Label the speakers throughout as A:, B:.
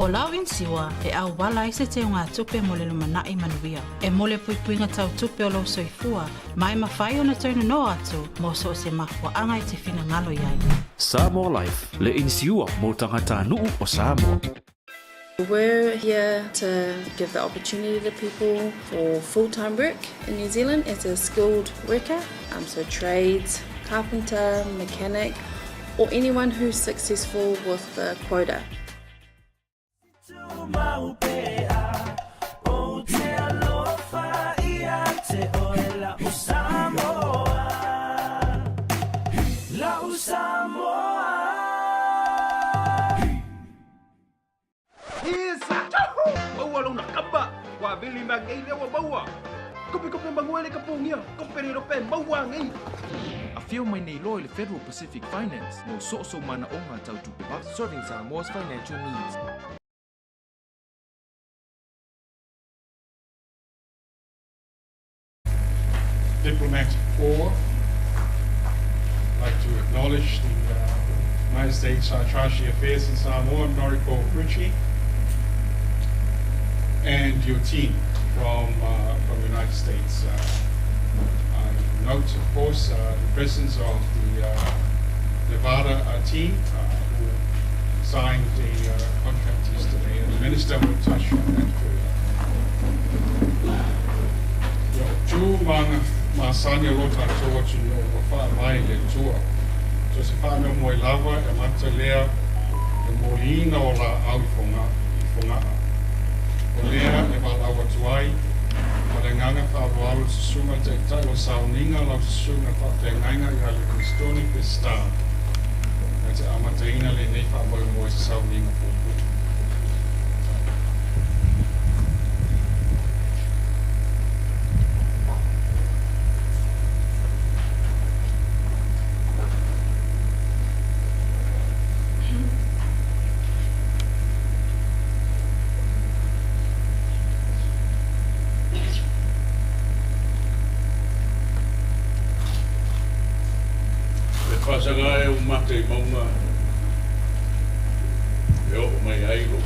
A: O lau insiwa e au wala i se te unga tupe mo le lumanai manuia. E mole puipuinga tau tupe o lo soifua, mai mawhai o na taunu no atu, mo so se mahua anga i te whina ngalo iai.
B: Samoa Life, le insiua mo tangata nuu o Samoa.
C: We're here to give the opportunity to people for full-time work in New Zealand as a skilled worker, so trades, carpenter, mechanic, or anyone who's successful with the quota.
D: Bili magai lewa baua. Kopi banguele kapungia. Kompeni rope baua ngai.
E: Afio mai nei loy le Federal Pacific Finance no so mana onga tau tupe ba serving Samoa's financial needs.
F: Diplomatic Corps. I'd like to acknowledge the United States Treasury Affairs in Samoa, Noriko Richie, and your team from the United States. I note, of course, the presence of the Nevada team who signed the contract yesterday, and the Minister will touch on that further. Two masanya rota toa tino wa mai le toa. So se wha me mo lava e mata lea e mo ina o la au fonga. O lea e walawa tuai, o le nganga whawalu se sunga te tai o sauninga lau se sunga wha te ngainga i ale Kristoni pe star. Na te amataina le nei wha mo se sauninga popo.
G: Pasanga e umate maunga e o mai ai lo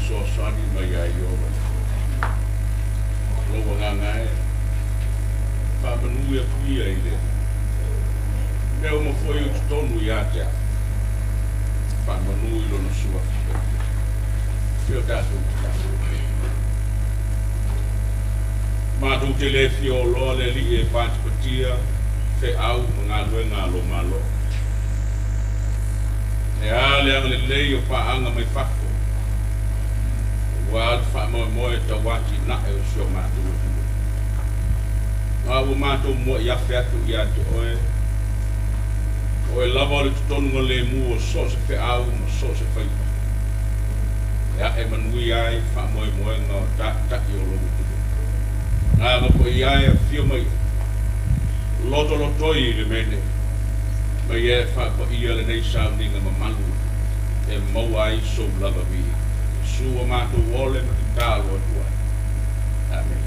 G: sosa ni mai ai o lo wanga e pa manu e pui ai le me o mo foi o tonu ia te pa manu i lo no sua fio tato ma tu te le fio lo le li e pa tia fe au nga lo malo e ale ang le o pa anga mai fafo wa fa mo e ta wati na e so ma tu ma wo ma to mo ya fe atu ya to o e lava le ton mo le mu o so se fe au mo so se fe ya e manui ai fa mo nga ta yo lo nga ko ia e fio mai loto i le mene ma ia fa ko ia le nei sounding ma malu e mo ai so lava vi su ma to wole ma ta lo tua amen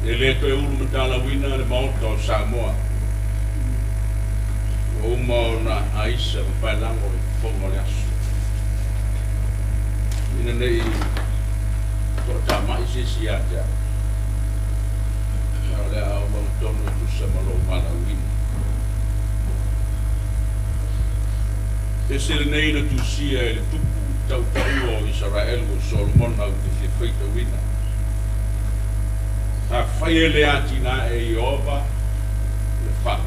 G: ele to e ulu mtala wina le monto Samoa o mo na aisa pa lango fo mo le asu ina nei to ta mai se sia ja le au mo tono tu se malo mana win ese nei le tu sia le tu tau o Israel o Solomon au te feita wina a fai le atina e Iova le fa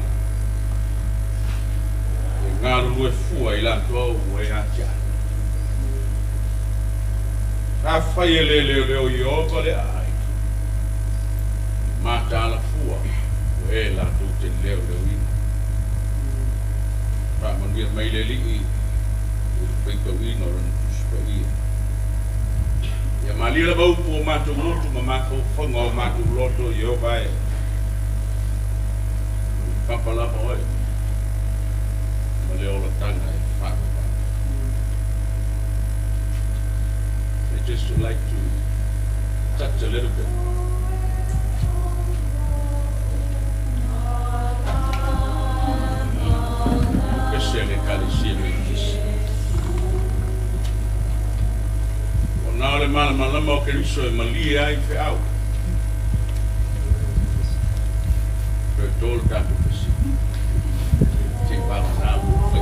G: e ngaru e fua i la to e atia a fai le o Iova le ai mata la fua e la tu te leo le wina pa mangia mai le li feita wina o spania ya mali la bau po matu lotu ma ko fonga matu lotu yo vai papa la boy mali o la tanga e fa I just would like to touch a little bit. Male malama o keriso e malie ai fe au. Pe tol tanto pesi. Te wala na u fe.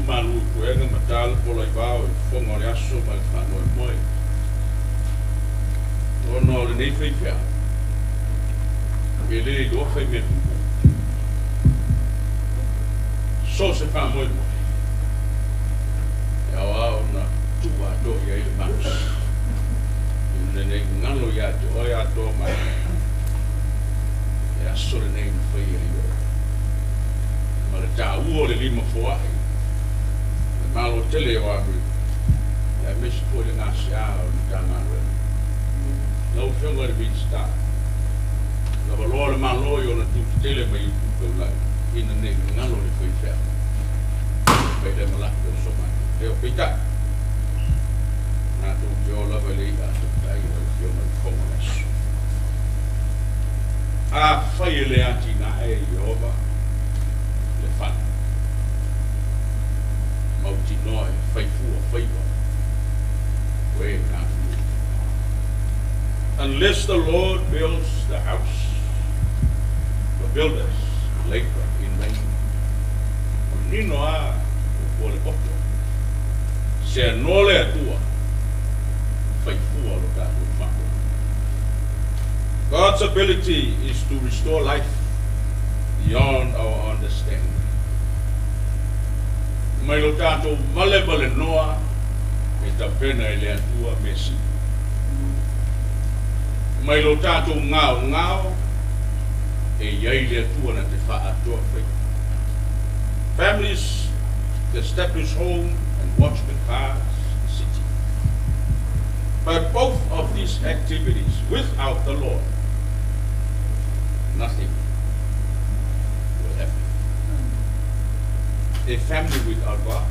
G: Malu ko e matal po lai bao fo ngore aso ma fa no moi no le nei fe fa ele do fe me so se fa moi ya wa na tu wa do ya ile ma ne ne ngalo ya do ya do ma ya so le nei fe ya ma le ta u le lima fo ai malo tele wa bi ya mes po le nasia o tanga no fengo le bi sta la valore malo yo na tu tele mai tu la in ne ngalo le foi fer pe de mala ko so ma de pita na tu yo la vele a tu dai yo na komas a fai le antina e yo va le fa Mauti noi, fai fua, fai wa. Way not. Unless the Lord builds the house, the builders labor in vain. Nino a pole poto. Se nole atua, fai fua lo tato fako. God's ability is to restore life beyond our understanding. Mai lo tato male noa e ta pena e le atua mesi. Mai lo tato ngao e iai le atua na te wha atua whai. Families establish home and watchmen cars the city. But both of these activities without the Lord, nothing will happen. A family without God,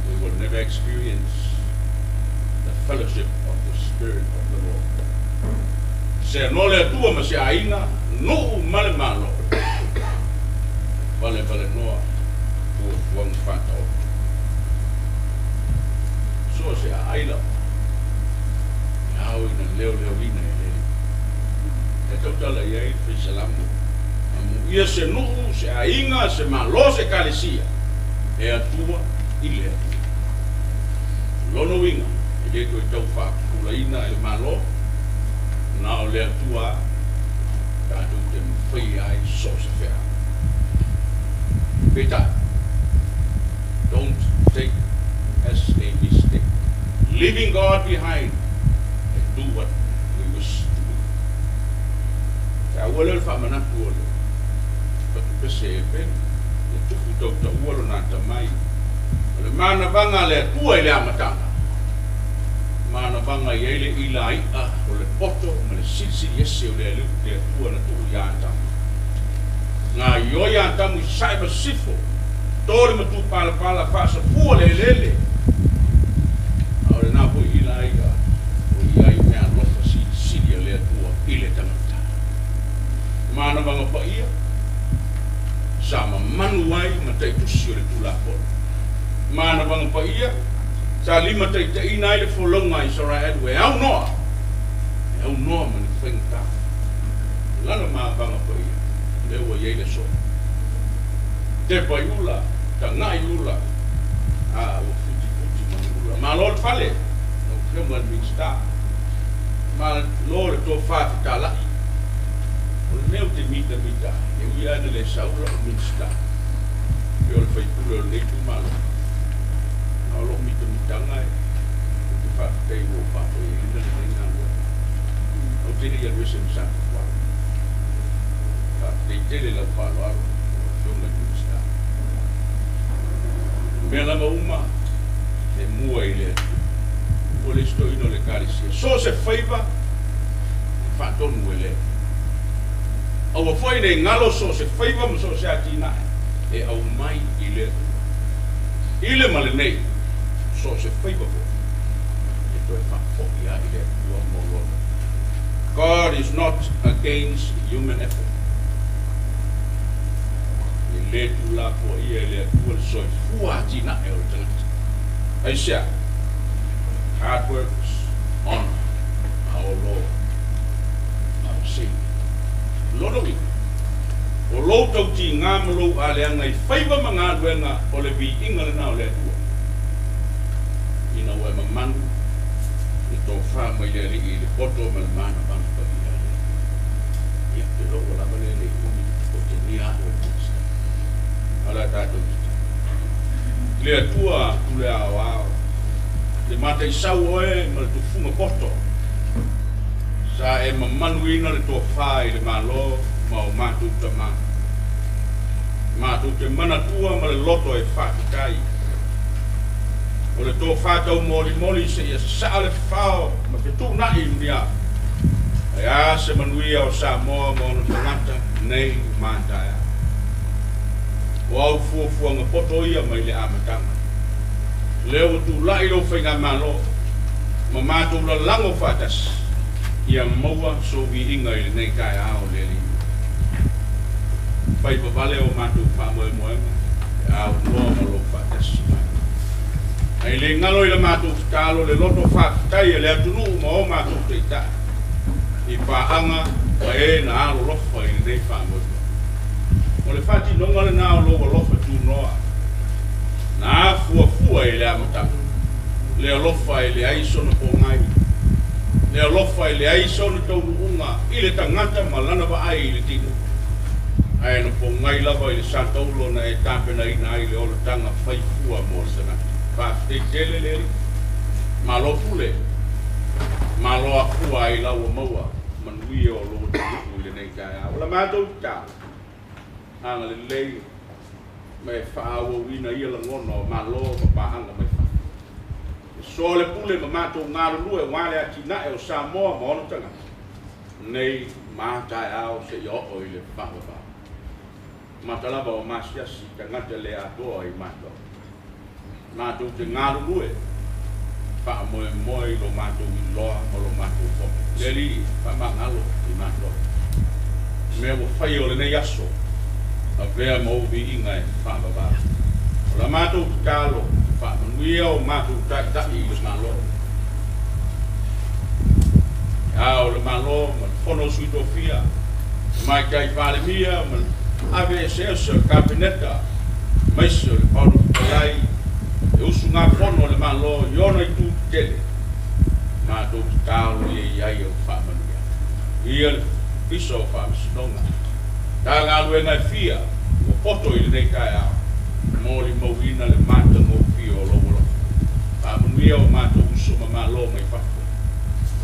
G: we will never experience the fellowship of the Spirit of the Lord. Se nole tua ma se aina, no male malo. Vale noa, tua fuang whatau. So se aina, iau ina leo ina e leo. E tautala iai fisalamu. Ia se nuhu, se ainga, se malo se kalesia. E atua, i le atua. Lono inga, e le koe tau whakula ina e malo, na o le atua, tātou te mwhai ai so se whea. Peta, don't take as a mistake. Leaving God behind and do what we wish to do. Ka wala whamanatu ole. Pese e pen, e tuku tau ta ualo nā tamai. Le mana vanga le tua i le amatanga. Mana vanga i eile i la ia o le poto, ma le sisi ese o le tua na tua i ātama. Ngā ioi ātamu i saiba sifo, tōre ma tu pala whaasa pua le lele. Au le nā po i la ia, o i ai mea lofa siri le tua i le tamata. Mana mana vanga pa ia sama manu ai ma tai tusi o le tula pole mana vanga pa ia sa lima tai tai nai le folonga i sora edwe au noa ma ni whenga lana ma vanga pa ia le ua iei le so te pai ula ta ngai ula o futi ma ula ma lor fale no kema minsta ma lor to fa ta la o meu te mita e ia le saula minsta yo le fai pule o le tu malo a lo mita ngai te fa te o fa o i le na o te ria le se sa kwa te le la fa lo yo le minsta me la uma le mua i le o le sto ino le karisia so se faiva fa tonu ele au foi ne ngalo so se faiva mo so se atina e au mai ile male nei so se faiva po e to fa fo ia ile yo mo God is not against human effort. Le tu la po ia le tu so fuati na e o tanga. Ai sia. Hard work on our Lord. Our Savior. Lord o lo tau ti ngā maro a le angai whaiva mga duenga o le vi inga le nao le atua. Ina ue mamanu i tō wha mai le li i le poto ma le mana banga pa i ale. Ia te lo o lama le le umi o te nia o kusta. Ala tātou kita. Le atua tu le ao ao. Le mata i sau oe ma le tufunga poto. Sa e mamanu ina le tō wha i le malo ma o mātou ta mā. Mātou te mana tua ma le loto e whākikai. O le tō whātau moli se ia sa le whao ma te tūna i unia. E a se manuia o Samoa ma ono tangata nei mātaia. O au fuafuanga poto ia mai le amatanga. Leo tu lai lo whainga malo ma mātou la lango whātas. Ia maua so vi inga i le nei kai ao le li. Pai pa vale o mātou whamoe moema, e au noa ma lo whātasi mai. Ai le ngalo i le mātou whakalo le loto whakatai e le atunu ma o mātou te ta. I pāanga wa e na alo lofa i le nei whamoe. O le whati nonga le nao loa lofa tu noa. Na fua i le amatanga. Le alofa i le aisono po ngai. Le alofa i le aisono tau unga i le tangata ma lana wa ai i le tino. Ai no po ngai lava i le Santaulo na e tāpena ina ai le ola tanga whaifua mo sana. Pa te tele le ma lo pule. Ma lo a fua i lau maua. Manui o lo tu le nei kai a. Ola mātou ta. Anga le lei. Me whaawo wina ia la ngono ma lo ma pahanga mai wha. So le pule ma mātou ngāru lue wale a tina e o Samoa ma ono tanga. Nei mātai au se i o i le whawa. Matalava o masiasi ka ngata le atoa i mātou. Mātou te ngāru lue. Wha moe moe lo mātou i loa mo lo mātou kope. Le li, wha mangalo i mātou. Mea wo whai o le nei aso. A vea mo vi inga e whaababa. O la mātou te kālo. Wha manuia o mātou tai i le malo. O le malo, ma whono suito fia. Mai kai whale mia, ma ave seso kabineta mais le Paulo Palai e usu ngā whono le malo i ona i tū tele ma tō tālo i ai o whamanuia ia le piso o whamasinonga tā ngā luenga i fia o poto i le nei kai ao mōri mauina le mata ngō fia o lowolo whamanuia o mātou usu ma malo mai whako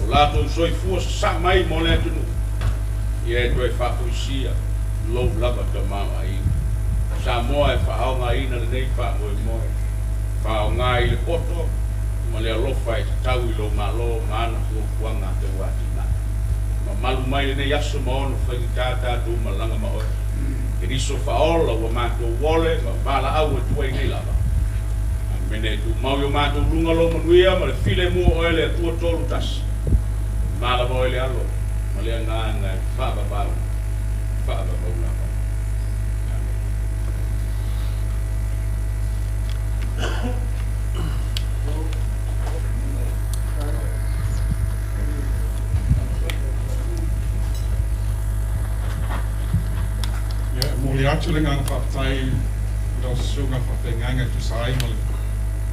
G: o lātou soi fua sa mai mo le atunu i e toi whakuisia low lava to mama i Samoa e whaonga ina le nei wha moe moe whaonga i le poto ma le alofa e tau i lo malo ma ana fuanga te wati na ma malu mai le nei aso ma ono whaingitata tu ma langa ma oe e riso whaola wa mātou wole ma wala au e tuai nei lava a mene tu mau i o mātou lunga lo manuia ma le file mua oe le atua tolu tas ma la oe le alo ma le anga e whaababau whaamamauna.
F: Muli atu le ngana whaatai lau sunga whapenganga tu saima le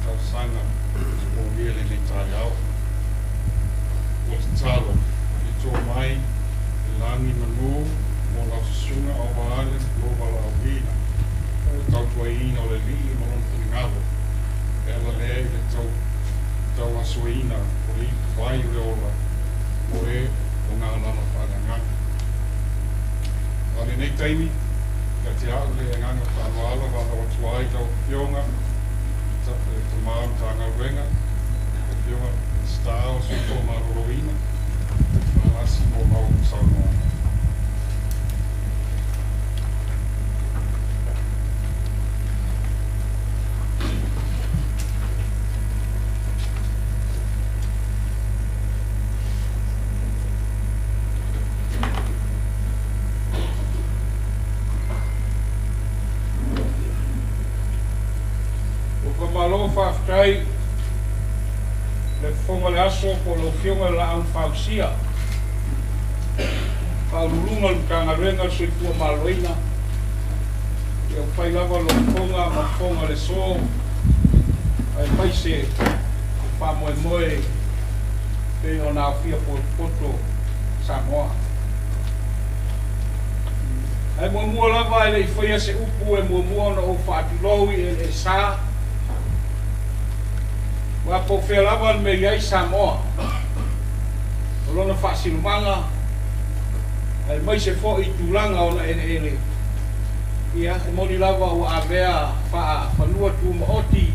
F: tau sanga o lia le tai au. O te talo i tō mai i langi manu mo lau sunga au waale lo wala au hina. O tau tua ina o le li i maron kuni ngalo. E ala le i le tau asua ina o li vai le ola o e o ngā lana whaanganga. Ale nei taimi, ka te au le nganga whaanoala wala o tuai tau whionga, te maam tanga wenga, te whionga star o sui tō maroroina, na asi mo mau saunoa.
H: Malo whaftai le whonga le aso po lo whionga la au whausia. Whaururunga lukanga renga sui pua maloina. Ia whai lava lo whonga ma whonga le so. Ai paise wha moe moe pe o nā whia po poto Samoa. Ai mua lava e le whaia se upu e mua na o whaatulohi e le saa. Wa po whelawa me iai Samoa. O lona whaasilumanga. Ai mai se fo i tūlanga o na ele. Ia, e moni lava o avea whanua tū maoti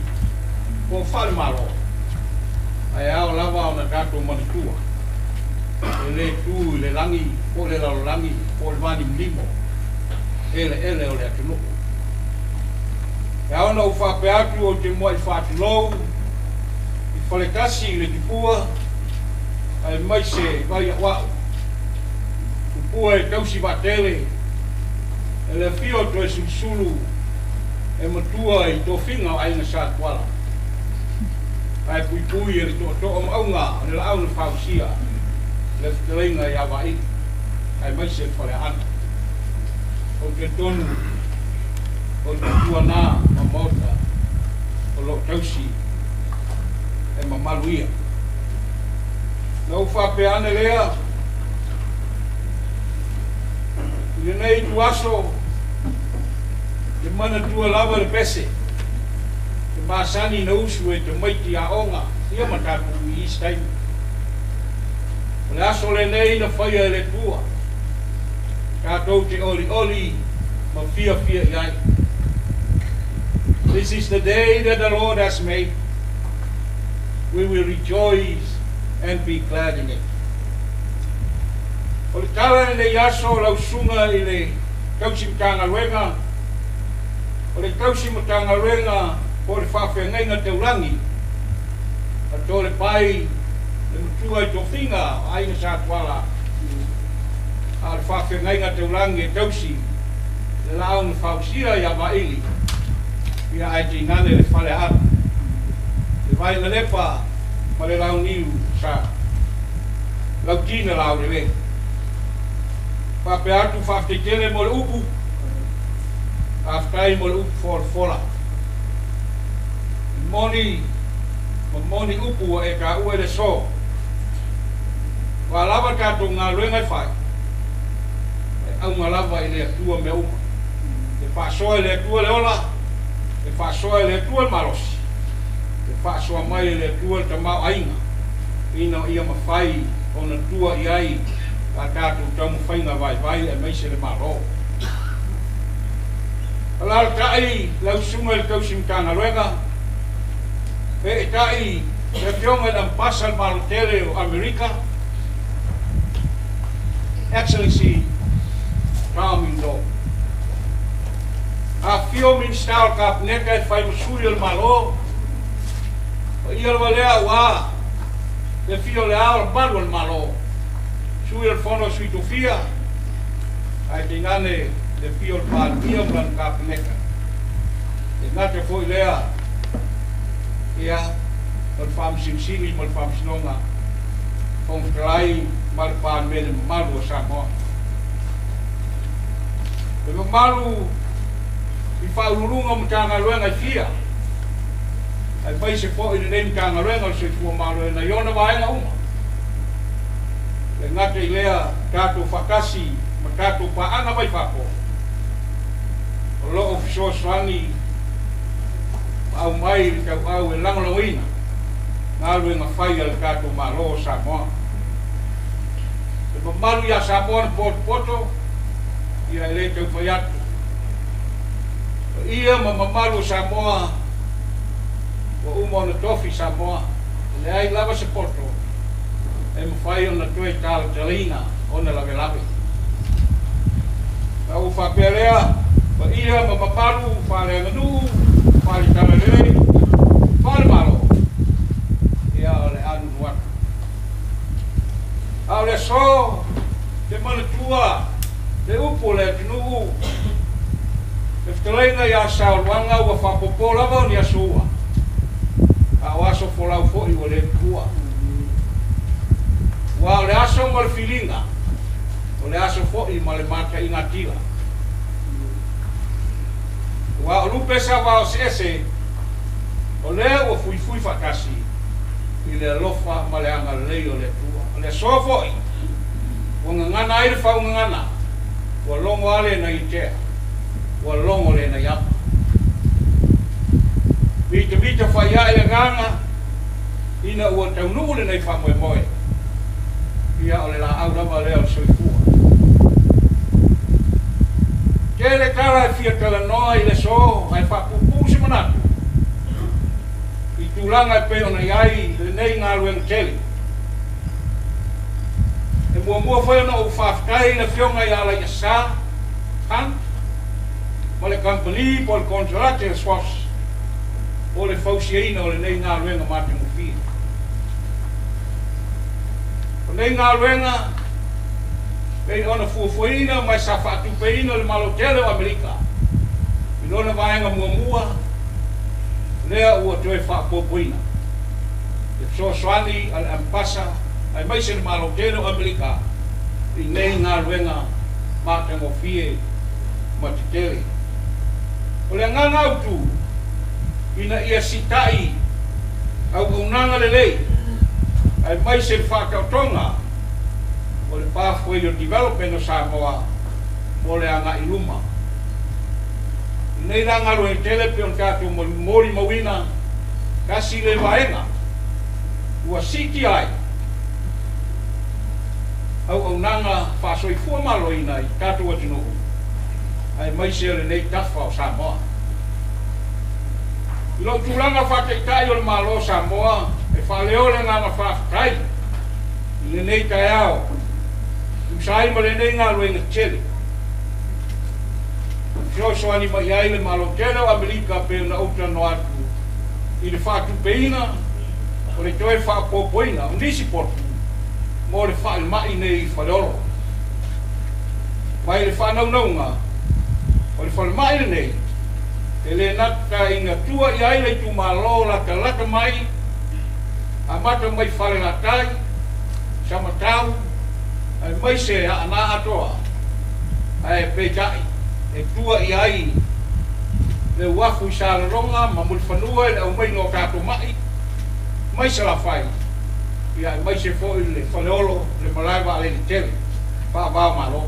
H: po whale malo. Ai ao lava o na kato manitua. E le tū, le langi, po le lau langi, po le mani mlimo. Ele o le atunuku. E ao na uwhape atu o te mua i whaatulou. Fale kasi le tupua, ai mai se vai wau. Tupua e tausi batele, e le fio to e susulu, e matua i tō whinga o aina sa tuala. Ai pui e le tō o maunga, o le au le whausia, le whinga i awai, ai mai se fale ana. O te tonu, o te tuana, ma mota, o lo tausi, e mamaluia. Nau whapeane lea. I nei tu aso, te mana tua lava le pese. Te masani na usu e te maiti a onga, ia mataku i istai. Le aso le nei na whaia e le tua. Katou te oli, ma fia iai. This is the day that the Lord has made. We will rejoice and be glad in it. O le tala le yaso lau sunga i le kausimtanga luenga. O le kausimtanga luenga po le whawhengainga te urangi. A tō le pai le mutua i tō whinga aina sa tuala. A le whawhengainga te urangi e tausi le lau na whausia i awaili. Ia ai te ngane le whale ara. Le vai na lepa, ma le lau niu sa. Lau tina lau le le. Whape atu whaftetele mo le upu. Whaftai mo le upu fola. Moni upu e ka ue le so. Wa lava kato ngā luengai whai. Au ngā lava i le atua me uma. Le whaasoa i le atua le ola. Le whaasoa i le atua le marosi. Whaasoa mai le tua te mau ainga. Ina ia mawhai o na tua i ai a tātou tamu whainga vai e meise le maro. Alal tai lau sunga le kausimtanga luenga. E tai le whionga le ampasa le malotele o Amerika. Excellency Calming Law. A whio min style kapneka e whai musuri le malo. Ia le lea ua, le fio le ao balu le malo. Sui le fono sui tofia, ai te ngane le pio pa pio man ka peneka e ngate foi lea ia mal fam simsimi mal fam sinonga kong klai mal pa men malu Samoa e malu i fa urunga mtanga luenga fia ai pai se fo i nei kanga luenga se fu malu na yona vaenga uma le ngate lea tato fakasi matato pa anga mai fapo lo of so swani au mai ka au e lang loina ngalu nga fai al tato malo Samoa e malu ya Samoa poto ia le te faiatu ia malu Samoa o umo na tofi Samoa le ai lava se poto e mawhai ona tue tāla talina ona lawe lawe. Au whapelea, wa ia mapaparu, whale ngadu, whale talalele, whale malo. Ia ole anu nuaka. Au le so, te manatua, te upo le tinuu, te whtalaina ia sauruanga ua whapopo lava ni asua. Au aso folau fo iwa le kua. Wa le aso mal filinga. O le aso fo i mal mata ina tila. Wa lupe sa va ese. O le o fui fakasi. I le lofa male anga le o le tua. O le so fo i. O ngana ai fa ngana. O longo ale na itea. O longo le na yapa. Vita fa ya le ganga. Ina o taunu le na fa moe. Ia ole la au lava leo soifua. Kele kala fia kala noa i le so, ai whapupu si manatu. I tūlanga pe ona iai le nei ngā luenga tele. E mua whai ona o whafkai na whionga i ala i a sa, han, ma le company, po le contractor swaps, o le fausiaina o le nei ngā luenga mate mufia. Nei ngā luenga, pei ona fuafuaina mai sa whaatupeina le malotele o Amerika. I lona vaenga mua, lea ua toe whaapopoina. E so swani al ampasa, ai mai se le malotele o Amerika. I nei ngā luenga, mate mo fie, matitele. O le nganga autu, ina ia sitai, au unanga le lei. Ai mai se whakautonga o le pathway o development o Samoa mo le anga i luma. Nei ranga lo e tele pe on tātou mori mawina kasi le vaenga ua siki ai au nanga whasoifua maloina i tātou atinohu ai mai se le nei tafa o Samoa. I lo tūlanga whakeitai o le malo Samoa e Faleolo nga whafkai i le nei kai ao usai ma le nei ngā luenga tele so ani mai ai le malo tele o Amerika pe na outra no atu i le whatupeina o le toe whapopoina o nisi portu mo le whaelmai nei Faleolo mai le whanaunaunga o le whaelmai nei e le nata inga tua i ai le tu malo laka mai a mata mai whare latai, sama tau, ai mai se ana atoa, ai peitai, e tua i ai, le wafu i sāra ronga, ma muli whanua, le au mai no kato mai se la whai, i ai mai se fo i le Faleolo, le malaiwa ale ni tele, whaavao malo.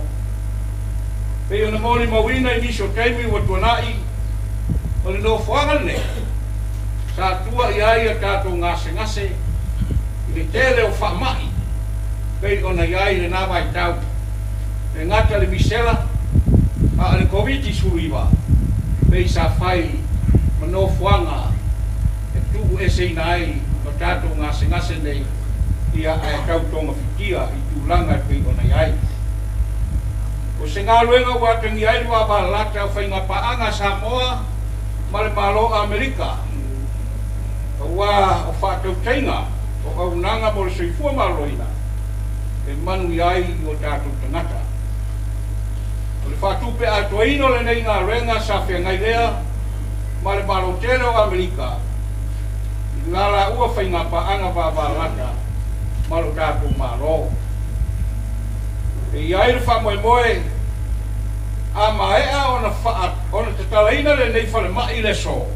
H: Pei ona moli mawina i niso teimi wa tuanai, o le no whaanga ne, sa tua i ai a kato ngase, i le tele o whaamai, pei ona iai le nā vai tau. E ngata le misela, a le COVID suriwa, pei sa whai mano whanga, e tuku ese inai, o tātou ngase nei, ia ai tautonga whitia, i tūlanga pei ona iai. O se ngā luenga watangi ai rua ba lata o whainga paanga Samoa, ma le malo Amerika. Wa o whātau teinga, o au nanga mo le soifua maloina, e manu i ai o tātou tangata. O le whātupe a toino le nei ngā renga sa whea ngai lea, ma le marotele o Amerika. I lala ua whainga pa anga wāwālaka, ma lo tātou maro. E iai le wha moe moe, a maea ona te talaina le nei whale mai le so.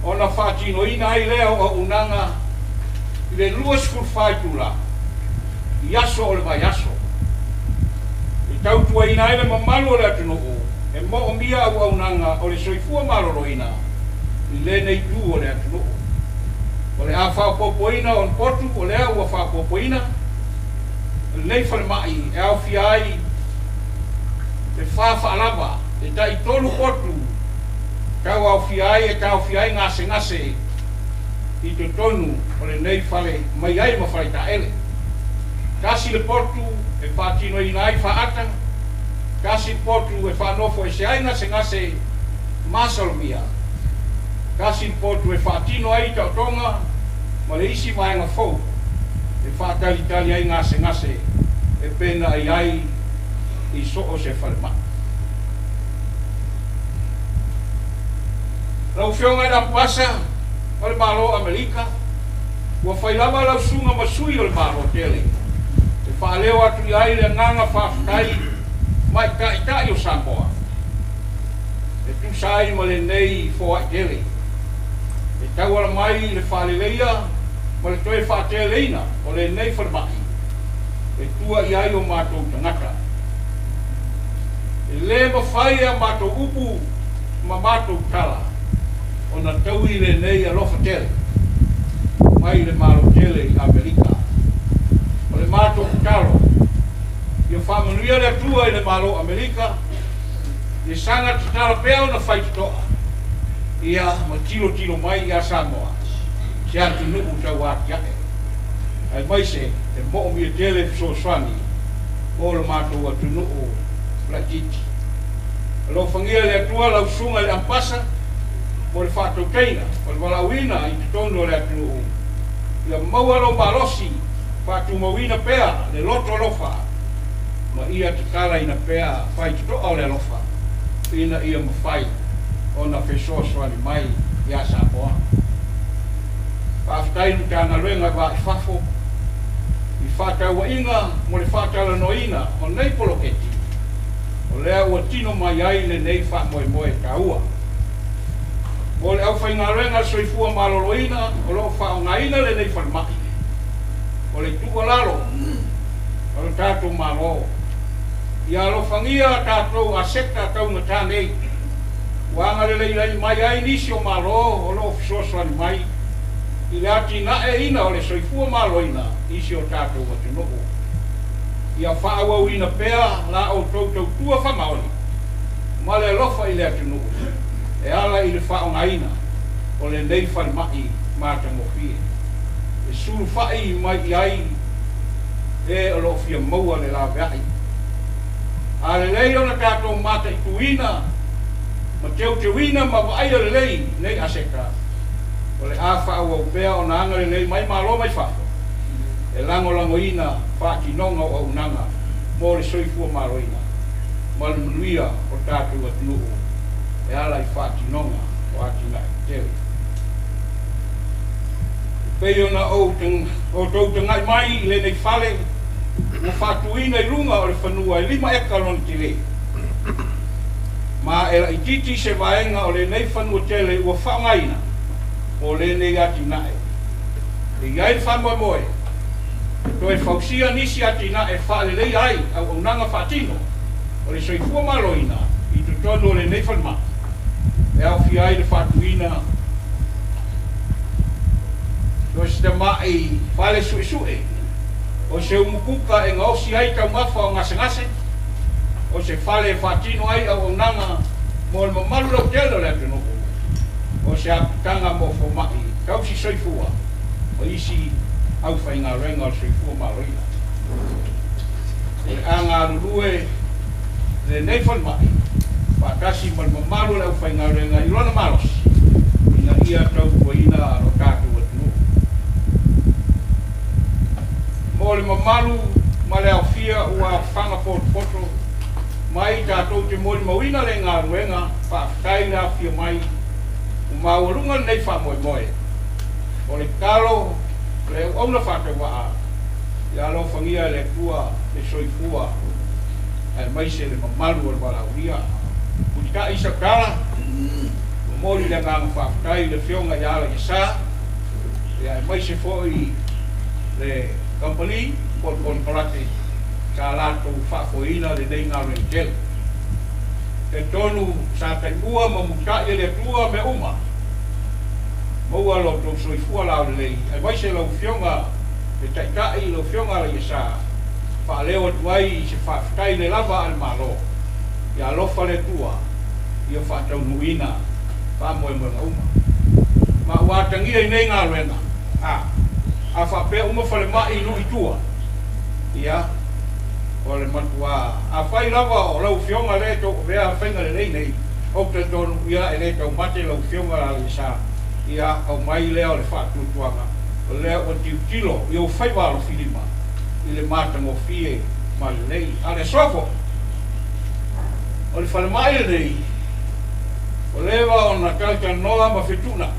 H: Ona whātino ina ai lea o unanga, I le lua skul whaitula, I aso o le vai aso. I tautua ina ele mamalu o le atunu o, e mo o mia au unanga o le soifua maroro ina, I le nei tu o le atunu o. O le a whapopoina o potu, o le a ua whapopoina, o le nei whale mai, e au fiai, e whawhaalava, e ta I tolu potu, kau au fiai e kau fiai ngase ngase, I te tonu o le nei whale mai ai ma whale ta ele. Kasi le portu e whātino I nai whaata, kasi le portu e whanofo e se ai ngase masalomia. Kasi le portu e whātino ai tau tonga, ma le isi maenga fau, e whātali ai ngase e pena ai I so o se whale maa. Lau whionga I rampasa, o le malo Amerika, ua whailawa lau sunga masui o le malo tele. E Faleolo atu I ai le nganga whawhai, mai ka I o Samoa. E tu sai ma le nei fōa tele. E tau ala mai le whaleleia, ma le toe whaateleina, o le nei wharamai. E tua I ai o mātou tangata. E le mawhai a mātou upu, ma mātou tala. Ona tau I le nei a lofa tele, mai le malo tele I Amerika. O le mātou kutalo, I o whamanuia le atua I le malo Amerika, I sanga tatara pēo na whaititoa, ia ma tilo mai I a Samoa, se atu nuku tau ati ake. Ai mai se, e mo'o mi tele so swani, o le mātou atu nuku la titi. Lo whangia le atua lau sunga le ampasa, o le whātou keina, o le walauina I te tono le atu Ia maua lo malosi, whātou mauina pēa, le loto lofa, ma ia te kala ina pēa, whai te toa o le lofa, ina ia mawhai, o na whesoaswani mai, ia Samoa. Whāwhatainu tāna ruenga wā I whafo, I whātau wa inga, mo le whātau no ina, o nei poloketi, o lea ua tino mai ai le nei wha moe ka ua. O le au whainga renga soifua maloloina, o lo whaongaina le nei whanmaki. O le tua lalo, o le tātou malo. Ia lo whangia tātou a sekta tau na tānei. Wanga le lei mai ai nisi o malo, o lo fisoswani mai. I le ati na e ina o le soifua maloina, isi o tātou watunoko. Ia whaawau ina pēa, la o tautou tua whamaoni. Ma le lofa I le atunoko. E ala I le whaongaina, o le nei wharimai māta mofie. E suru whai mai I ai, e o lo fia maua le la veai. A le lei o na tātou māta I tuina, ma teu teuina ma vai le lei, nei aseka. O le a whaau au pēa o na anga le lei mai malo mai whafo. E lango ina, whātinonga o unanga, mo le soifua maroina. Ma le manuia o tātou atunuhu. E ala I whātinonga o atina I tele. Pei ona o tau tangai mai le nei whale, o whātuina I runga o le whanua I 5 eka lon tile. Ma e la I titi se vaenga o le nei whanua tele ua whaongaina, o le nei atinae. E iai whanua moe, to e whausia nisi atinae whale lei ai au unanga whātino, o le soifua maloina, I tutono le nei whanua. E au fi ai le whātuina, o se te mai whale sue, o se umukuka e ngausi ai tau mawha o ngase, o se whale whātino ai au unanga mo le mamalu lau telo le atunoko, o se apitanga mo whomai, kau si soifua, o isi au whainga renga o soifua maroina. E anga rurue le nei whanmai, Whakasi ma mamalu lau whainga renga I rona malos. Ina ia tau kua ina aro tātou atu. Mo le mamalu ma le au fia ua whanga poto, mai tātou te mori mawina le ngā ruenga, whaakai ngā whia mai, umaurunga nei wha moe moe. O le kalo, le auna whātai waa, i alo whangia le kua, le soifua, e mai se le mamalu o le wala uria. Putika isa kala, mori le ngā whaakai le whionga i ala i sā, e mai se foi le company, Pon Parate, ka lato whaafoina le nei ngā rei. E tonu sa kai ua ma mutai le tua me uma. Maua lo tō soifua lao le lei. Ai mai se lau whionga, le taikai lau whionga le isa. Faleolo tuai se whaafitai le lava al malo. Ia alofa le tua, ia whaatau nuina, whaamoe moe ma uma. Ma uatangia i nei ngā ruenga. A whapea uma whale mai inu i tua. Ia, o le matua, a whai lava o lau whionga le tō vea whainga le nei nei, o te tonu ia e le tau mate lau whionga la le sa, ia au mai leo le whaatutuanga, o leo o tiu tilo, i o whaiwa lo whilima, i le mātango fie ma le nei, a le sofo, o le whale mai le nei, o lewa o na kalka noa ma whetuna,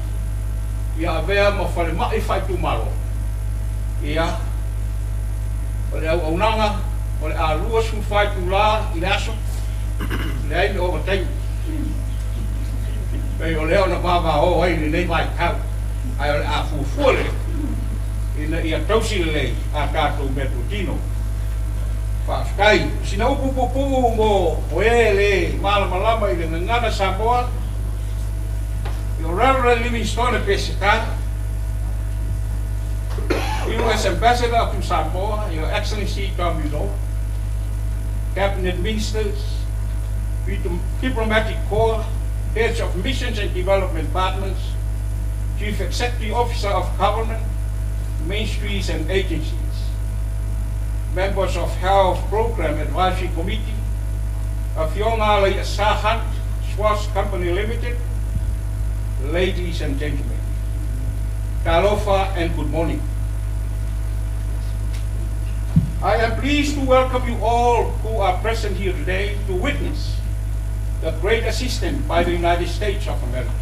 H: ia a vea ma whale mai whaitu maro, ia, o le au aunanga, o le a lua su whaitu la i aso, le aime o matai. Pei o leo na baba o ai ni nei mai kau, ai o le a fufuole, i a tausi le lei, a kātou metro tino. Whaafkai, sina upu mo o e le malamalama i le ngana Samoa, i o Reverend Livingstone e Pesaka, U.S. Ambassador to Samoa, Your Excellency Tom Udo, Cabinet Ministers, Diplomatic Corps, Heads of Missions and Development Partners, Chief Executive Officer of Government, ministries and agencies, members of Health Program Advisory Committee, Afionga Sahan, Swas Company Limited, ladies and gentlemen, Talofa and good morning. I am pleased to welcome you all who are present here today to witness the great assistance by the United States of America,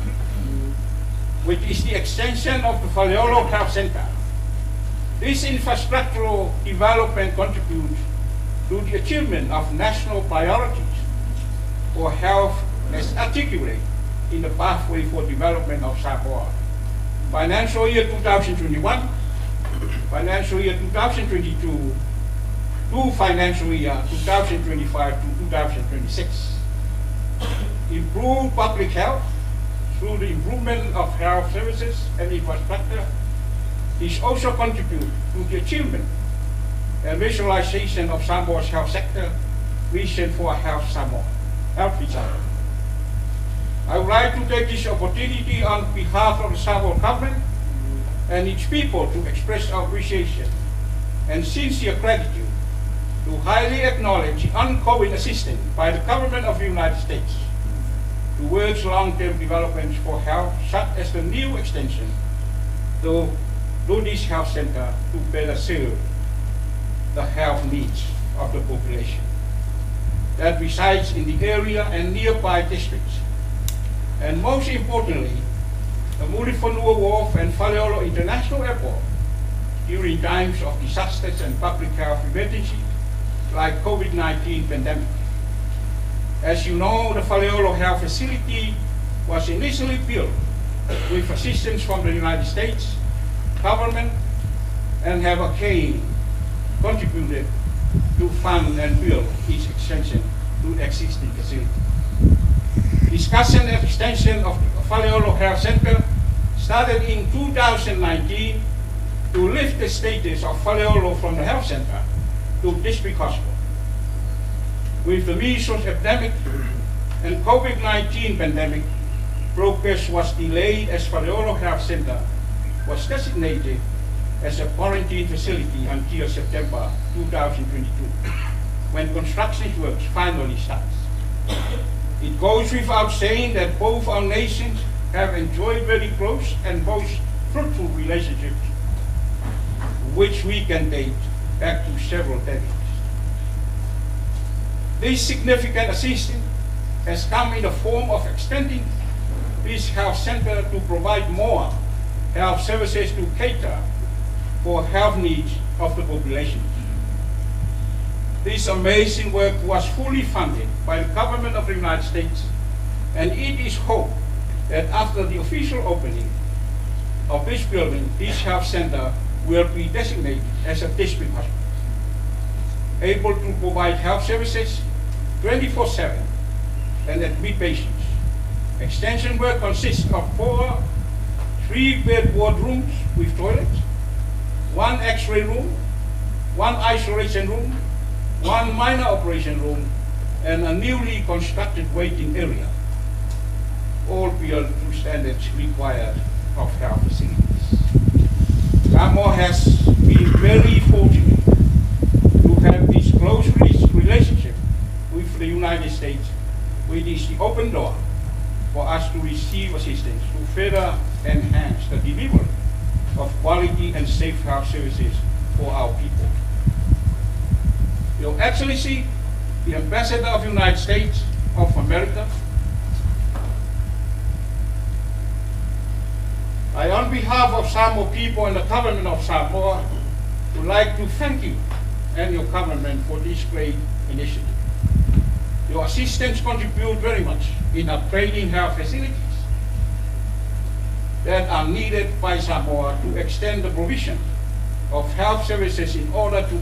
H: which is the extension of the Faleolo Health Center. This infrastructural development contributes to the achievement of national priorities for health as articulated in the pathway for development of Samoa. Financial year 2021, financial year 2022, to financial year 2025 to 2026. Improve public health through the improvement of health services and infrastructure is also contribute to the achievement and visualization of Samoa's health sector vision for health Samoa. I would like to take this opportunity on behalf of the Samoa government and its people to express our appreciation and sincere gratitude to highly acknowledge the ongoing assistance by the government of the United States towards long-term developments for health, such as the new extension to this health center to better serve the health needs of the population that resides in the area and nearby districts. And most importantly, the Mulifanua Wharf and Faleolo International Airport during times of disasters and public health emergency like COVID-19 pandemic. As you know, the Faleolo Health Facility was initially built with assistance from the United States government and have again contributed to fund and build its extension to the existing facility. Discussion and extension of the Faleolo Health Center started in 2019 to lift the status of Faleolo from the health center to District Hospital. With the measles epidemic and COVID-19 pandemic, progress was delayed as Faleolo Health Center was designated as a quarantine facility until September 2022, when construction works finally starts. It goes without saying that both our nations have enjoyed very close and most fruitful relationships, which we can date back to several decades. This significant assistance has come in the form of extending this health center to provide more health services to cater for health needs of the population. This amazing work was fully funded by the government of the United States, and it is hoped that after the official opening of this building, this health center will be designated as a district hospital, able to provide health services 24/7 and admit patients. Extension work consists of 4 3-bed ward rooms with toilets, 1 X-ray room, 1 isolation room, 1 minor operation room, and a newly constructed waiting area, all beyond the standards required of health facilities. Samoa has been very fortunate to have this close relationship with the United States, which is the open door for us to receive assistance to further enhance the delivery of quality and safe health services for our people. Your Excellency, the Ambassador of the United States of America, I, on behalf of Samoa people and the government of Samoa, would like to thank you and your government for this great initiative. Your assistance contributes very much in upgrading health facilities that are needed by Samoa to extend the provision of health services in order to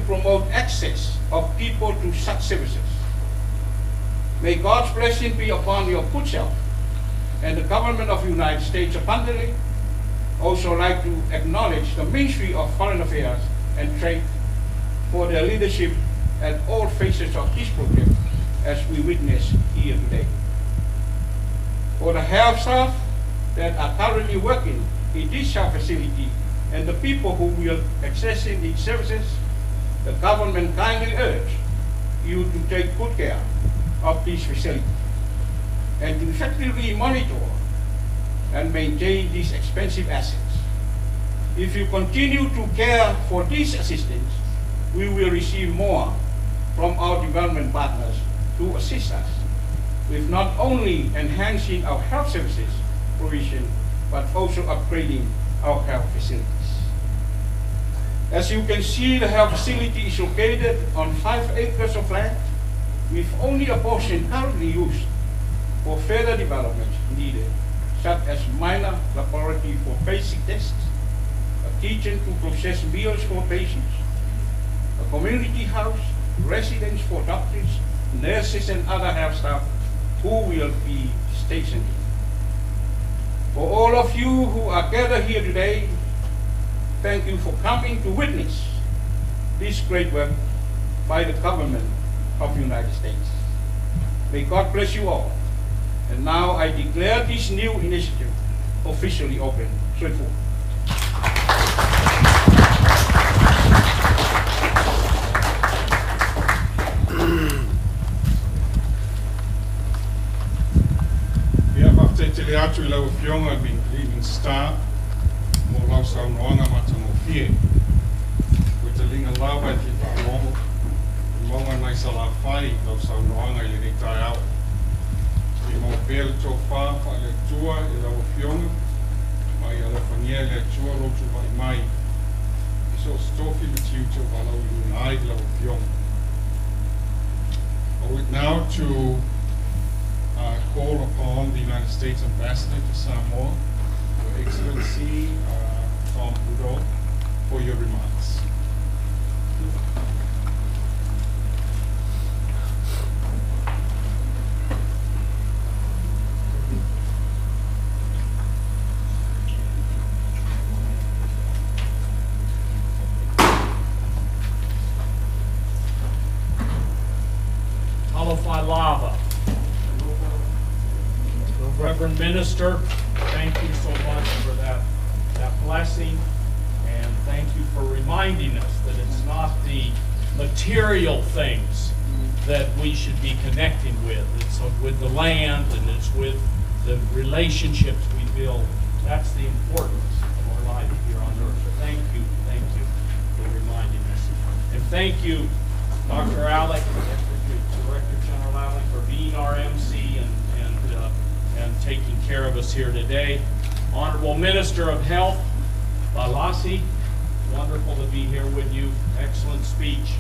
H: promote access of people to such services. May God's blessing be upon your good health, and the government of the United States abundantly. Also like to acknowledge the Ministry of Foreign Affairs and Trade for their leadership at all phases of this project, as we witness here today. For the health staff that are currently working in this health facility and the people who will accessing these services, the government kindly urge you to take good care of this facility and to effectively monitor and maintain these expensive assets. If you continue to care for this assistance, we will receive more from our development partners to assist us with not only enhancing our health services provision, but also upgrading our health facilities. As you can see, the health facility is located on 5 acres of land with only a portion currently used for further development needed, such as minor laboratory for basic tests, a kitchen to process meals for patients, a community house, residence for doctors, nurses, and other health staff who will be stationed. For all of you who are gathered here today, thank you for coming to witness this great work by the government of the United States. May God bless you all. And now I declare this new initiative officially open. Straightforward.
F: Tele atu I lau whionga mi Leading Star mo lau saunoanga matangofie. Ko te linga lawa I te whaongo, I maunga nai sa la whai lau saunoanga I le tai au. I mau pēle tō whāwha le tua I lau whionga, mai a la whangia le tua rotu mai mai. I so stofi le tiu tō walau I unai lau whionga. I would now to call upon the United States Ambassador to Samoa, Your Excellency Tom Udo, for your remarks.
I: Alofa lava. Reverend Minister, thank you so much for that blessing, and thank you for reminding us that it's not the material things that we should be connecting with. It's with the land, and it's with the relationships we build. That's the importance of our life here on earth. Thank you, thank you. And thank you, Dr. Alec, Director General Alec, for being our MC and taking care of us here today. Honorable Minister of Health, Balasi, wonderful to be here with you. Excellent speech.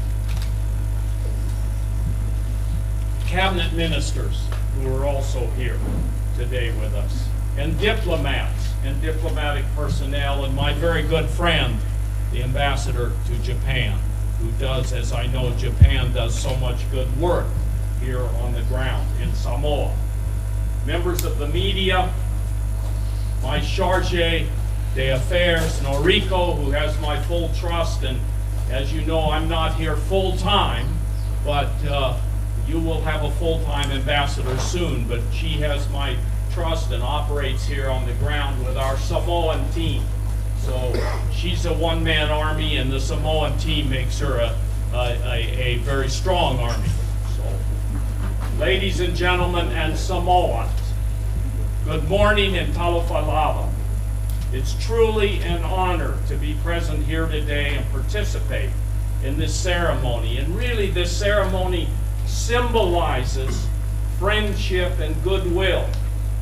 I: Cabinet ministers who are also here today with us, and diplomats and diplomatic personnel, and my very good friend, the ambassador to Japan, who does, as I know, Japan does so much good work here on the ground in Samoa. Members of the media, my charge d'affaires, Noriko, who has my full trust, and as you know, I'm not here full-time, but you will have a full-time ambassador soon, but she has my trust and operates here on the ground with our Samoan team. So she's a one-man army, and the Samoan team makes her a very strong army. So, ladies and gentlemen and Samoans, good morning in Talofalava. It's truly an honor to be present here today and participate in this ceremony. And really, this ceremony symbolizes friendship and goodwill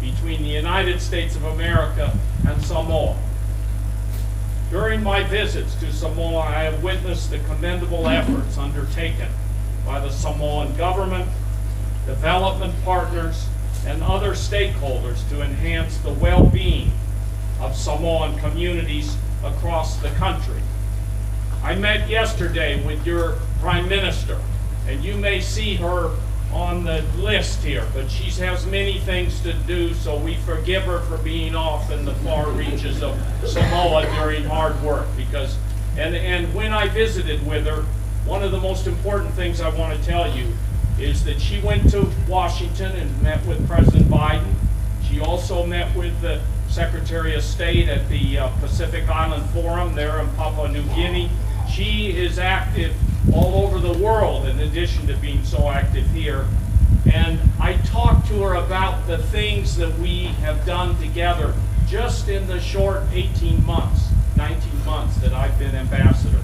I: between the United States of America and Samoa. During my visits to Samoa, I have witnessed the commendable efforts undertaken by the Samoan government, development partners, and other stakeholders to enhance the well-being of Samoan communities across the country. I met yesterday with your Prime Minister, and you may see her on the list here, but she has many things to do, so we forgive her for being off in the far reaches of Samoa during hard work. Because, and when I visited with her, one of the most important things I want to tell you is that she went to Washington and met with President Biden. She also met with the Secretary of State at the Pacific Island Forum there in Papua New Guinea. She is active all over the world in addition to being so active here. And I talked to her about the things that we have done together just in the short 18 months, 19 months that I've been ambassador.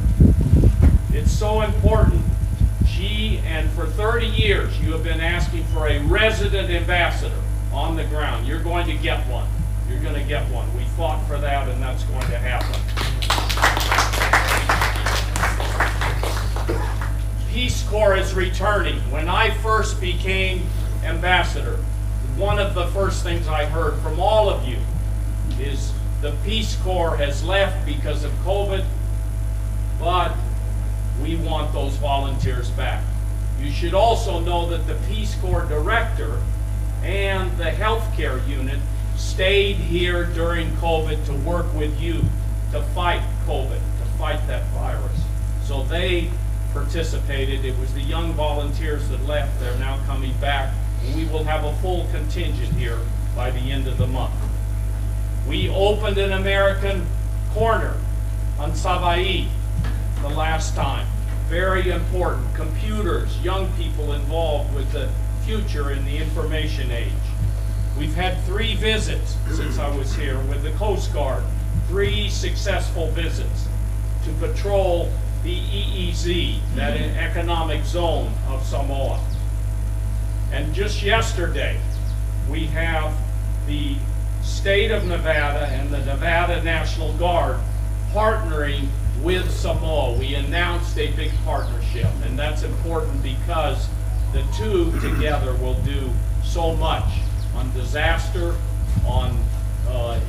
I: It's so important. She, and for 30 years, you have been asking for a resident ambassador on the ground. You're going to get one. You're going to get one. We fought for that, and that's going to happen. Peace Corps is returning. When I first became ambassador, one of the first things I heard from all of you is the Peace Corps has left because of COVID, but we want those volunteers back. You should also know that the Peace Corps director and the healthcare unit stayed here during COVID to work with you to fight COVID, to fight that virus. So they participated. It was the young volunteers that left. They're now coming back. And we will have a full contingent here by the end of the month. We opened an American corner on Savaii the last time. Very important. Computers, young people involved with the future in the information age. We've had 3 visits since I was here with the Coast Guard. 3 successful visits to patrol the EEZ, that economic zone of Samoa. And just yesterday, we have the state of Nevada and the Nevada National Guard partnering with Samoa. We announced a big partnership, and that's important because the two together will do so much on disaster, on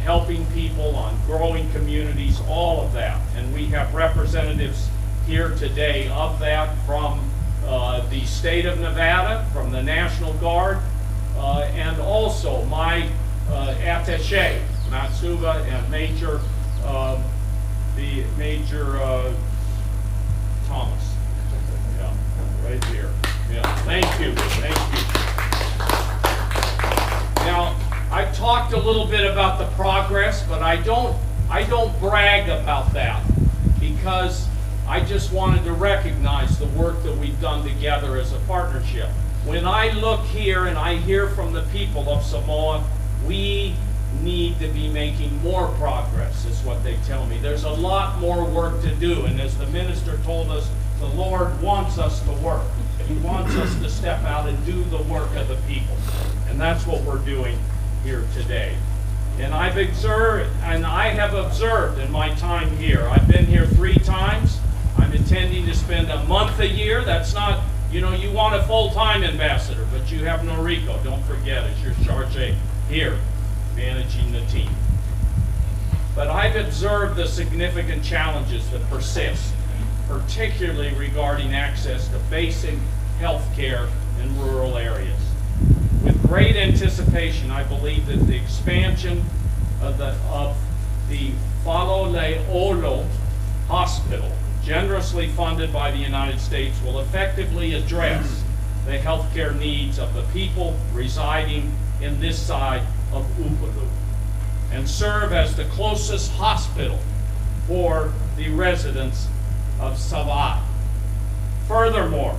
I: helping people, on growing communities, all of that. And we have representatives here today of that from the state of Nevada, from the National Guard, and also my attaché, Matsuba, and Major Thomas. Yeah, right here. Yeah, thank you, thank you. Now, I talked a little bit about the progress, but I don't brag about that because I just wanted to recognize the work that we've done together as a partnership. When I look here and I hear from the people of Samoa, we need to be making more progress, is what they tell me. There's a lot more work to do, and as the minister told us the Lord wants us to work. He wants us to step out and do the work of the people. And that's what we're doing here today. And I have observed in my time here, I've been here 3 times. I'm intending to spend a month a year. That's not, you know, you want a full-time ambassador, but you have Noriko. Don't forget, it's your charge here, managing the team. But I've observed the significant challenges that persist, particularly regarding access to basic health care in rural areas. With great anticipation, I believe that the expansion of the Faleolo Hospital, generously funded by the United States, will effectively address the healthcare needs of the people residing in this side of Upolu and serve as the closest hospital for the residents of Savai. Furthermore,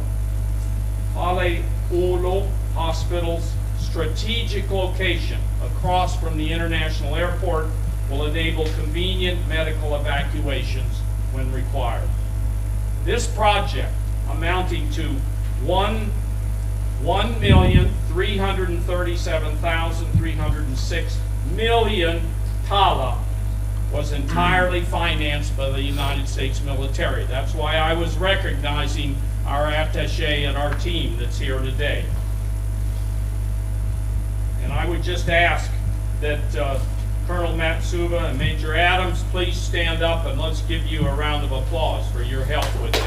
I: Faleolo Hospital's strategic location across from the international airport will enable convenient medical evacuations when required. This project, amounting to $1,337,306 million tala, was entirely financed by the United States military. That's why I was recognizing our attaché and our team that's here today. And I would just ask that Colonel Matsuba and Major Adams please stand up and let's give you a round of applause for your help with this.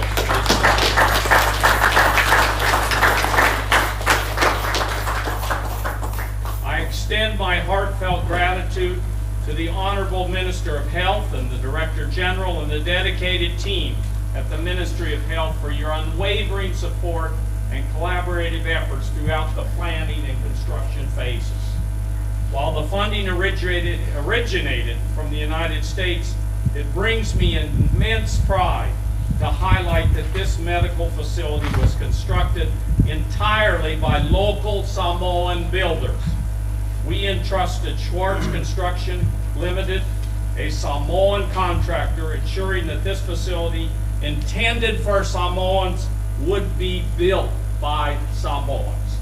I: I extend my heartfelt gratitude to the Honorable Minister of Health and the Director General and the dedicated team at the Ministry of Health for your unwavering support and collaborative efforts throughout the planning and construction phases. While the funding originated from the United States, it brings me immense pride to highlight that this medical facility was constructed entirely by local Samoan builders. We entrusted Schwartz Construction Limited, a Samoan contractor, ensuring that this facility intended for Samoans would be built by Samoans.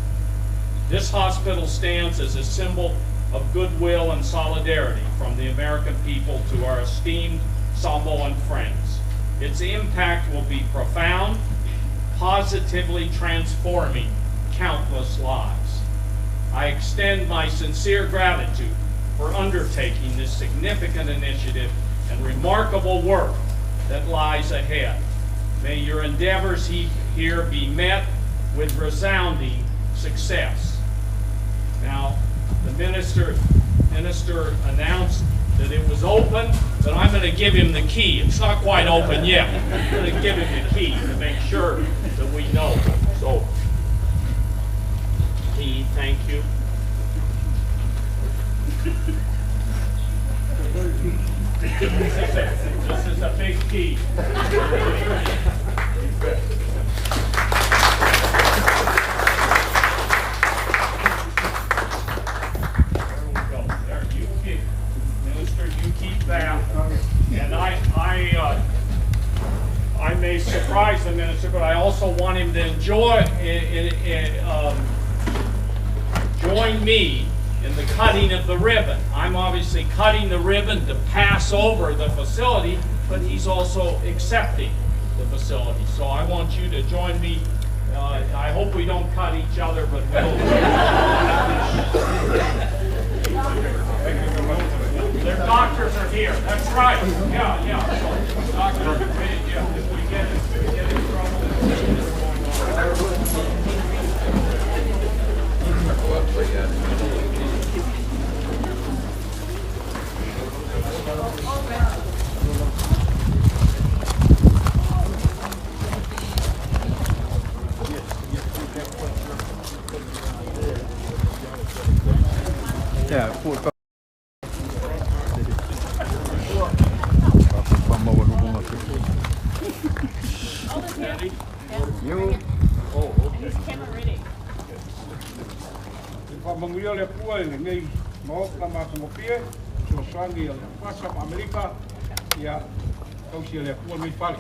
I: This hospital stands as a symbol of goodwill and solidarity from the American people to our esteemed Samoan friends. Its impact will be profound, positively transforming countless lives. I extend my sincere gratitude for undertaking this significant initiative and remarkable work that lies ahead. May your endeavors here be met with resounding success. Now, the minister announced that it was open, but I'm going to give him the key. It's not quite open yet. I'm going to give him the key to make sure that we know. So, key, thank you. This is a big key. And I may surprise the minister, but I also want him to join me in the cutting of the ribbon. I'm obviously cutting the ribbon to pass over the facility, but he's also accepting the facility. So I want you to join me. I hope we don't cut each other, but we'll. Their doctors are here. That's right. Yeah. So, doctors, yeah. If we get in trouble, this is going
D: Yeah,
F: Manguia le pua le nei mo ka ma mo pie so sangi le pasa Amerika ya kausi le pua mi pali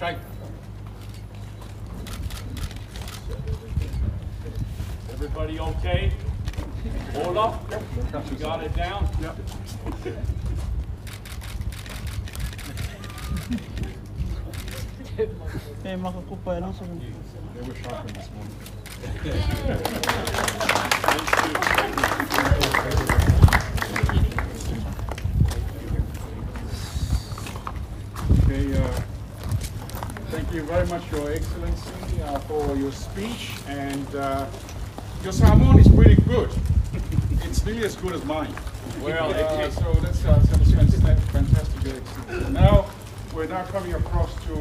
F: tai
I: Everybody okay? Hold up. You got it down?
F: Yep.
A: E makakupa lang sa
F: They were sharpened this morning. Okay, thank you very much, Your Excellency, for your speech, and your Samoan is pretty good. It's nearly as good as mine.
I: Well,
F: so that's fantastic, Your Excellency. Now, we're now coming across to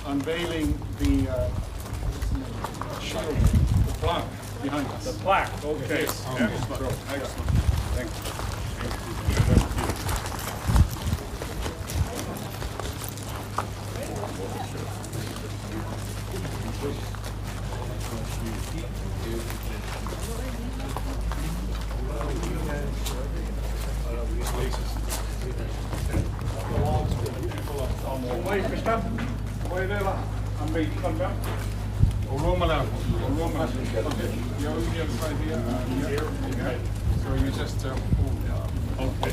F: unveiling the shield, the plaque behind us.
I: the plaque, okay.
F: Yes. Excellent. Excellent. Thank you. Wait, Krista. Wait there. I'm waiting to come back. Oromala. Okay. You're on the other side here. Okay. So you just
I: Okay,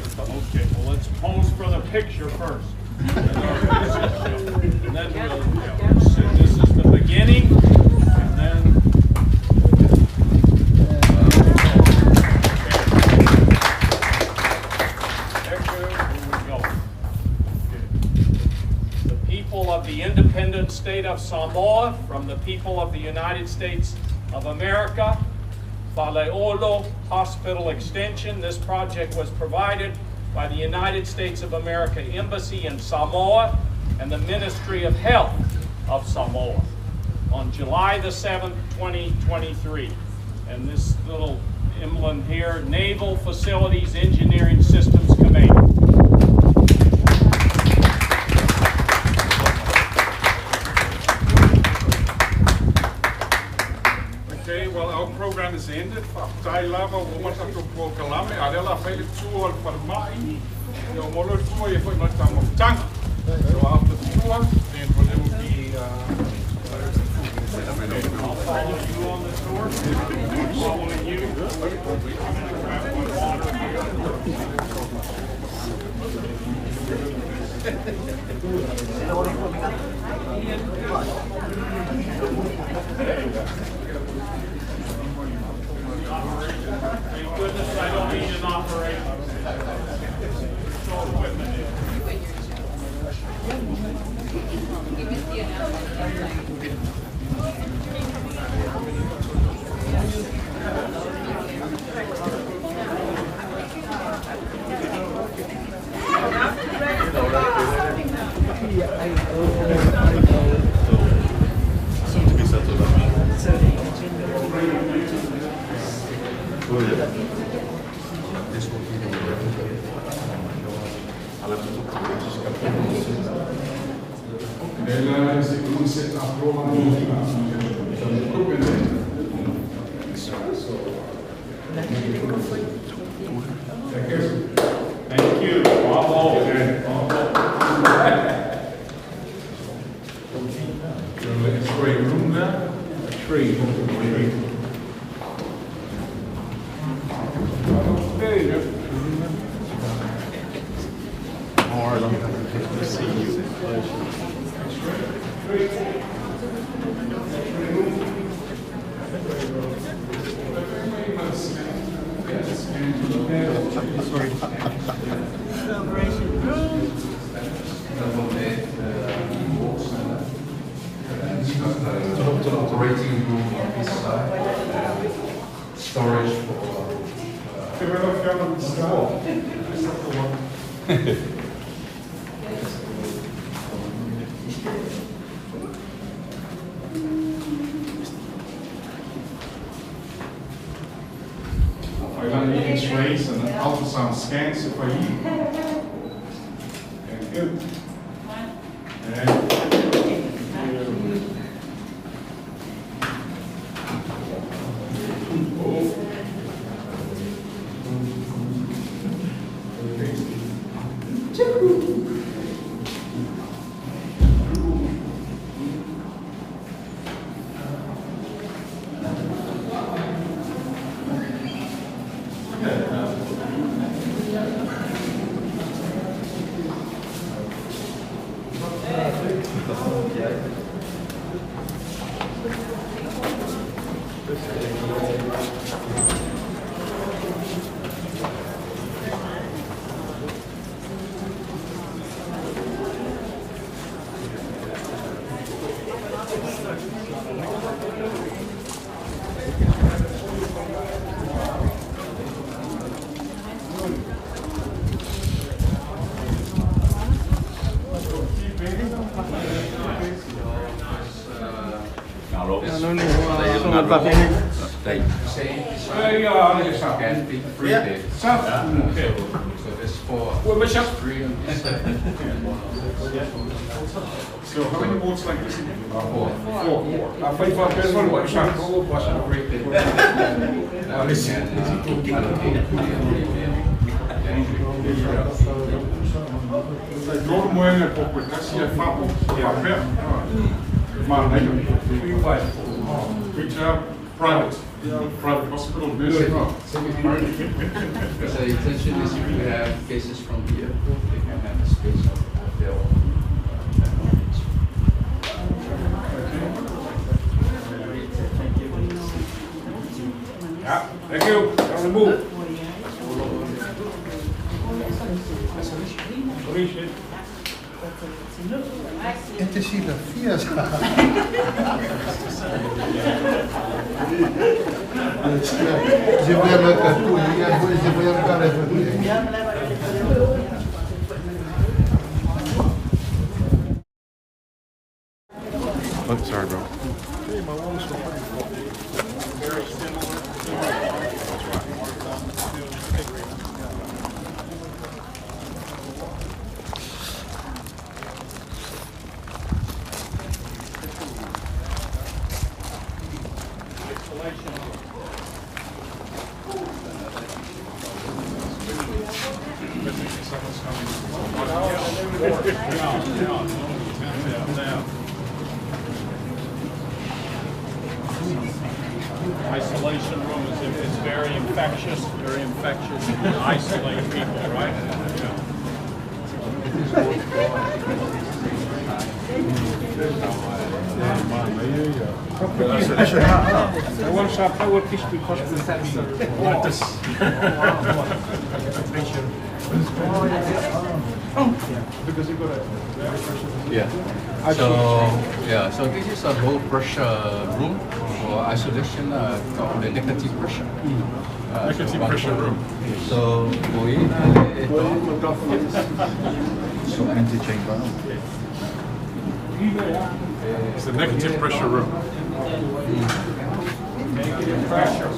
I: well, let's pose for the picture first. And then we'll, this is the beginning, and then of the independent state of Samoa, from the people of the United States of America, Faleolo Hospital Extension. This project was provided by the United States of America Embassy in Samoa and the Ministry of Health of Samoa on July the 7th, 2023. And this little emblem here, Naval Facilities Engineering Systems Command.
F: Okay, well, our program is ended. Tai lava o mata to po kalame, arela fele tua al farmai. Yo molo tua e foi mata mo tang. So after the tour, then there will be
I: I'll follow you on the tour. Following you. I'm going to grab one water Thank goodness I don't need an operation. So equipment in. Thank you. Bravo.
F: It's a great room there. A tree. There you go.
J: Operating room on this side, storage for
F: I run the X-rays and ultrasound scans if I need. Thank you. And
J: Can be free day. So it's for free.
F: So how many boats like this?
J: Four.
F: I fight for best one, what shot?
J: Free day.
F: Todo mundo é pouco, assim é fapo, é a pé. Mas we have private hospital business.
J: So the intention is if we have cases from here, they can have a space of their own.
F: Yeah, thank you. On the move.
K: Intensiva fiesta. Je vais le faire tout, je vais le faire.
L: Oh, sorry, bro.
I: Isolation room is very infectious, and isolate people, right?
J: So this is a low pressure room for isolation of the negative pressure.
F: Negative pressure room.
J: So we
K: So anti-chamber.
F: It's the negative pressure room.
I: Negative pressure.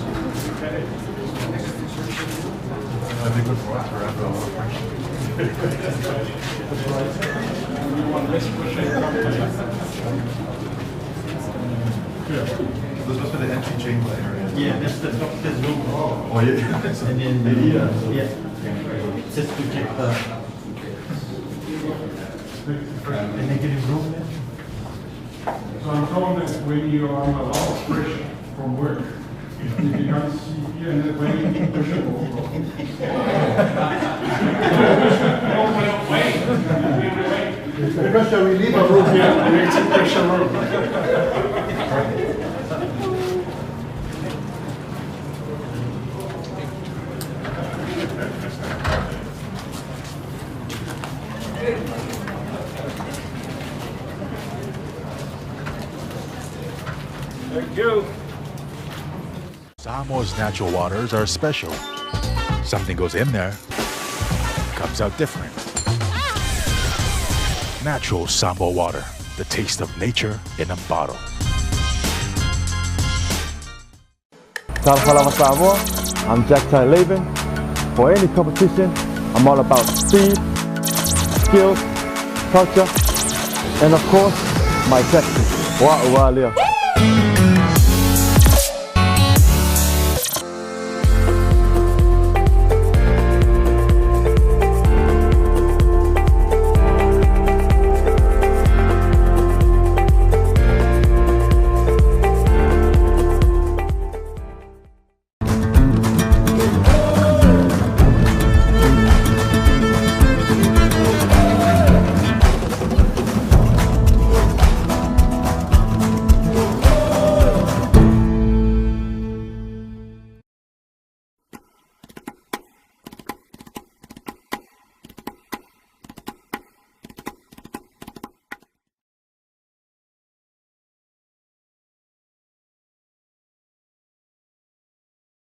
K: That'd be good for us, we're under low pressure. This was for the anti-chamber area.
M: Yeah, that's the doctor's room.
K: Oh, yeah.
M: And then yeah, just to check the negative room.
F: So I'm told that when you are under a lot of pressure from work, if you can't see here and that way, pressure will go.
K: The pressure reliever room.
F: Yeah, negative pressure room. Thank you.
N: Samoa's natural waters are special. Something goes in there, comes out different. Natural Sambo water, the taste of nature in a bottle.
O: Faleolo Samoa, I'm Jack Ty Laban. For any competition, I'm all about speed, skills, culture, and of course, my sexy. Wa'ualia.